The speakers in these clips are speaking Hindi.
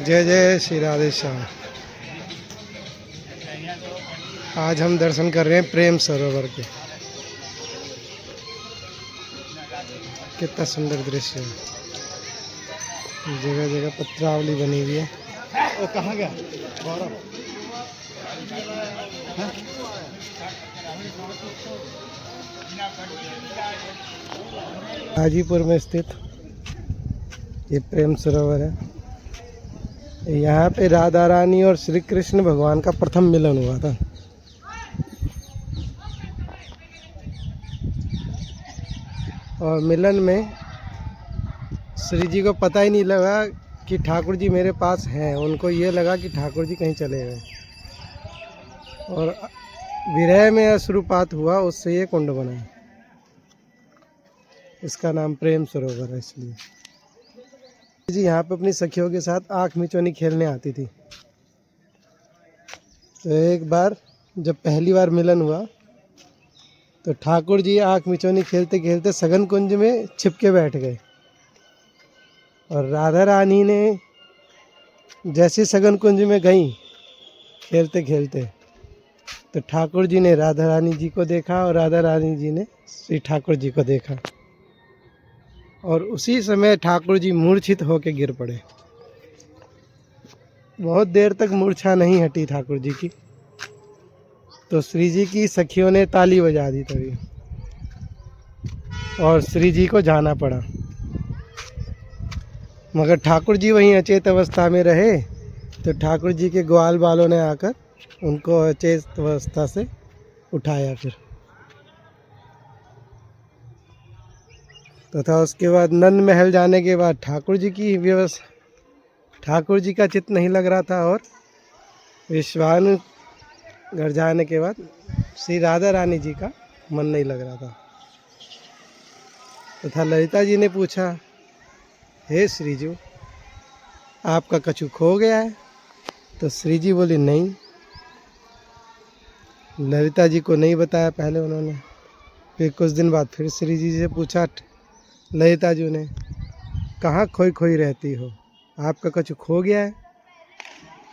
जय जय श्री राधे श्याम। आज हम दर्शन कर रहे हैं प्रेम सरोवर के। कितना सुंदर दृश्य है, जगह जगह पत्रावली बनी हुई है। वो कहाँ गया गौरव? हाजीपुर में स्थित ये प्रेम सरोवर है। यहाँ पे राधा रानी और श्री कृष्ण भगवान का प्रथम मिलन हुआ था। और मिलन में श्री जी को पता ही नहीं लगा कि ठाकुर जी मेरे पास हैं। उनको ये लगा कि ठाकुर जी कहीं चले गए, और विरह में अश्रुपात हुआ, उससे ये कुंड बना। इसका नाम प्रेम सरोवर है इसलिए। जी यहाँ पे अपनी सखियों के साथ आँख मिचौनी खेलने आती थी। तो एक बार जब पहली बार मिलन हुआ तो ठाकुर जी आँख मिचौनी खेलते खेलते सघन कुंज में छिपके बैठ गए। और राधा रानी ने जैसे सघन कुंज में गई खेलते खेलते, तो ठाकुर जी ने राधा रानी जी को देखा और राधा रानी जी ने श्री ठाकुर जी को देखा। और उसी समय ठाकुर जी मूर्छित होकर गिर पड़े। बहुत देर तक मूर्छा नहीं हटी ठाकुर जी की। तो श्री जी की सखियों ने ताली बजा दी तभी, और श्री जी को जाना पड़ा। मगर ठाकुर जी वहीं अचेत अवस्था में रहे। तो ठाकुर जी के ग्वाल बालों ने आकर उनको अचेत अवस्था से उठाया फिर। तथा उसके बाद नंद महल जाने के बाद ठाकुर जी की व्यवस्था, ठाकुर जी का चित्त नहीं लग रहा था। और विश्वान घर जाने के बाद श्री राधा रानी जी का मन नहीं लग रहा था। तथा ललिता जी ने पूछा, हे श्री जी, आपका कछु खो गया है? तो श्री जी बोली, नहीं। ललिता जी को नहीं बताया पहले उन्होंने। फिर कुछ दिन बाद फिर श्री जी से पूछा ललिता जी ने, कहाँ खोई खोई रहती हो, आपका कछु खो गया है?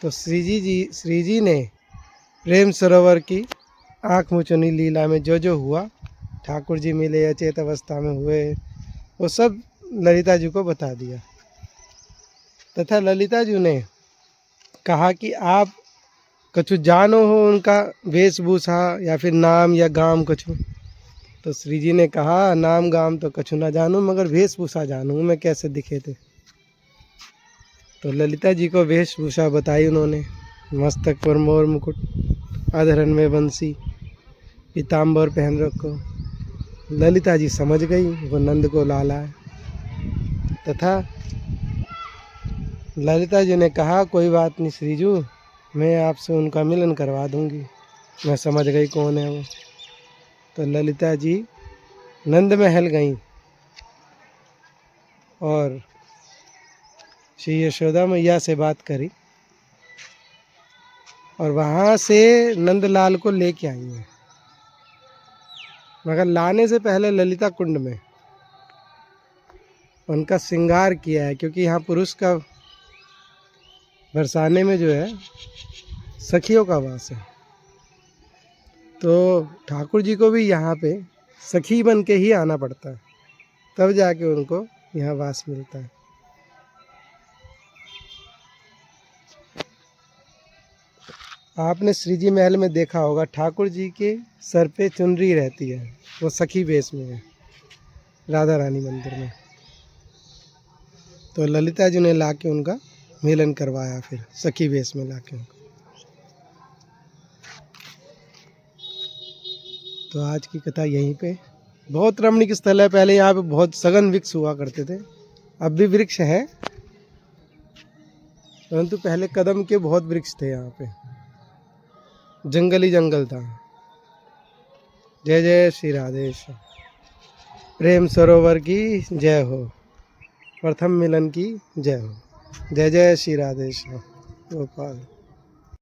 तो श्री जी ने प्रेम सरोवर की आँख मुचौनी लीला में जो हुआ, ठाकुर जी मिले, अचेत अवस्था में हुए, वो सब ललिता जी को बता दिया। तथा ललिता जी ने कहा कि आप कछु जानो हो उनका वेशभूषा या फिर नाम या गाम कछु? तो श्री जी ने कहा, नाम गाम तो कछु ना जानूं, मगर वेशभूषा जानूं मैं कैसे दिखे थे। तो ललिता जी को वेशभूषा बताई उन्होंने। मस्तक पर मोर मुकुट, अधरन में बंसी, पीताम्बर पहन रखो। ललिता जी समझ गई वो नंद को लाला है। तथा ललिता जी ने कहा, कोई बात नहीं श्रीजू, मैं आपसे उनका मिलन करवा दूंगी। मैं समझ गई कौन है वो। तो ललिता जी नंद महल गईं और श्री यशोदा मैया से बात करी, और वहाँ से नंदलाल को लेके आई हैं। मगर लाने से पहले ललिता कुंड में उनका श्रृंगार किया है, क्योंकि यहाँ पुरुष का बरसाने में जो है सखियों का वास है। तो ठाकुर जी को भी यहाँ पे सखी बन के ही आना पड़ता है, तब जाके उनको यहाँ वास मिलता है। आपने श्री जी महल में देखा होगा, ठाकुर जी के सर पे चुनरी रहती है, वो सखी वेश में है राधा रानी मंदिर में। तो ललिता जी ने लाके उनका मिलन करवाया, फिर सखी वेश में लाके उनको। तो आज की कथा यहीं पे। बहुत रमणीक स्थल है। पहले यहाँ पे बहुत सघन वृक्ष हुआ करते थे, अब भी वृक्ष हैं, परंतु पहले कदम के बहुत वृक्ष थे यहाँ पे, जंगल ही जंगल था। जय जय श्री राधे श्याम। प्रेम सरोवर की जय हो, प्रथम मिलन की जय हो। जय जय श्री राधे श्याम। गोपाल।